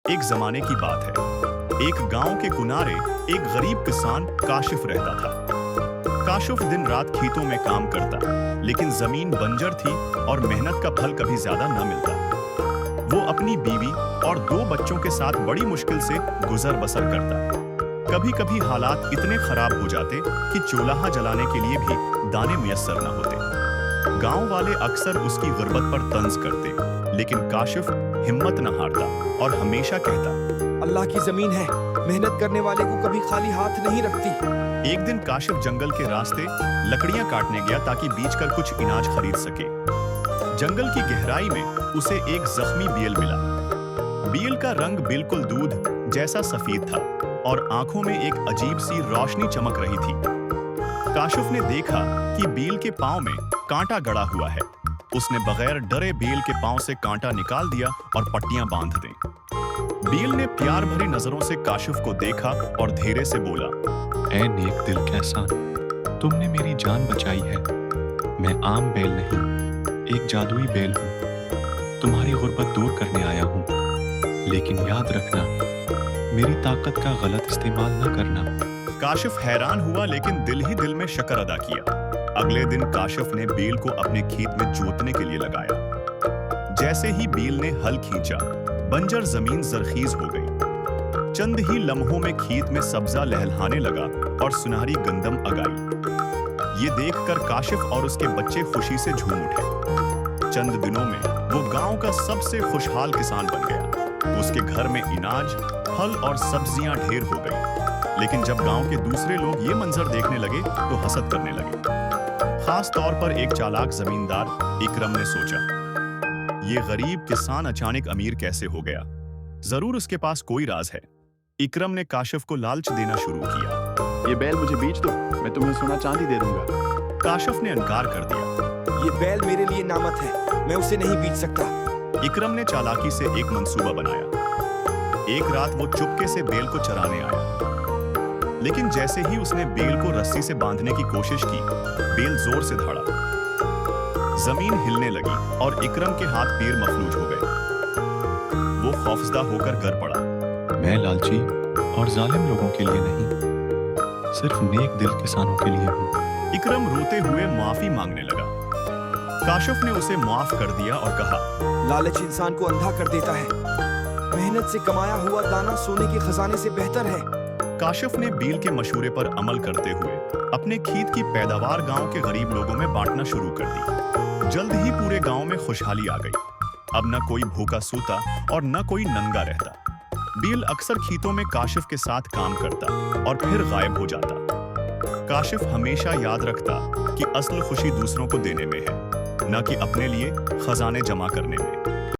एक जमाने की बात है। एक गांव के किनारे एक गरीब किसान काशिफ रहता था। काशिफ दिन रात खेतों में काम करता, लेकिन जमीन बंजर थी और मेहनत का फल कभी ज्यादा न मिलता। वो अपनी बीवी और 2 बच्चों के साथ बड़ी मुश्किल से गुजर बसर करता। कभी कभी हालात इतने खराब हो जाते कि चूल्हा जलाने के लिए भी दाने मुयस्सर न होते। गांव वाले अक्सर उसकी गुर्बत पर तंज करते, लेकिन काशिफ हिम्मत न हारता और हमेशा कहता, अल्लाह की जमीन है, मेहनत करने वाले को कभी खाली हाथ नहीं रखती। एक दिन काशिफ जंगल के रास्ते लकड़ियां काटने गया ताकि बेचकर कुछ अनाज खरीद सके। जंगल की गहराई में उसे एक जख्मी बील मिला। बील का रंग बिल्कुल दूध जैसा सफेद था और आंखों में एक अजीब सी रोशनी चमक रही थी। काशिफ ने देखा कि बील के पांव में कांटा गड़ा हुआ है। उसने बगैर डरे बील के पांव से कांटा निकाल दिया और पट्टियां बांध दी। बील ने प्यार भरी नजरों से काशिफ को देखा और धीरे से बोला, ऐ नेक दिल कैसा, तुमने मेरी जान बचाई है। मैं आम बैल नहीं, एक जादुई बैल हूँ। तुम्हारी गुर्बत दूर करने आया हूँ, लेकिन याद रखना, मेरी ताकत का गलत इस्तेमाल न करना। काशिफ हैरान हुआ, लेकिन दिल ही दिल में शुक्र अदा किया। अगले दिन काशिफ ने बील को अपने खेत में जोतने के लिए लगाया। जैसे ही बील ने हल खींचा, बंजर जमीन जरखीज हो गई। चंद ही लम्हों में खेत में सब्जा लहलहाने लगा और सुनहरी गंदम अगाई। ये देखकर काशिफ और उसके बच्चे खुशी से झूम उठे। चंद दिनों में वो गांव का सबसे खुशहाल किसान बन गया। उसके घर में अनाज, फल और सब्जियां ढेर हो गई। लेकिन जब गांव के दूसरे लोग ये मंजर देखने लगे तो हसद करने लगे। खास तौर पर एक चालाक जमींदार इकरम ने सोचा, ये गरीब किसान अचानक अमीर कैसे हो गया? जरूर उसके पास कोई राज है। इकरम ने काशिफ को लालच देना शुरू किया। ये बैल मुझे बेच दो, मैं तुम्हें सोना चांदी दे दूंगा। काशिफ ने इनकार कर दिया। ये बैल मेरे लिए नामत है, मैं उसे नहीं बेच सकता। इकरम ने चालाकी से एक मंसूबा बनाया। एक रात वो चुपके से बैल को चराने आया, लेकिन जैसे ही उसने बैल को रस्सी से बांधने की कोशिश की, बैल जोर से दौड़ा। जमीन हिलने लगी और इकरम के हाथ पैर मफलूज हो गए। वो खौफजदा होकर गिर पड़ा। मैं लालची और जालिम लोगों के लिए नहीं, सिर्फ नेक दिल किसानों के लिए हूँ। इकरम रोते हुए माफी मांगने लगा। काशिफ ने उसे माफ कर दिया और कहा, लालच इंसान को अंधा कर देता है। मेहनत से कमाया हुआ दाना सोने के खजाने से बेहतर है। काशिफ ने बील के मशूरे पर अमल करते हुए अपने खेत की पैदावार गांव के गरीब लोगों में बांटना शुरू कर दी। जल्द ही पूरे गांव में खुशहाली आ गई। अब न कोई भूखा सूता और न कोई नंगा रहता। बील अक्सर खेतों में काशिफ के साथ काम करता और फिर गायब हो जाता। काशिफ हमेशा याद रखता कि असल खुशी दूसरों को देने में है, न कि अपने लिए खजाने जमा करने में।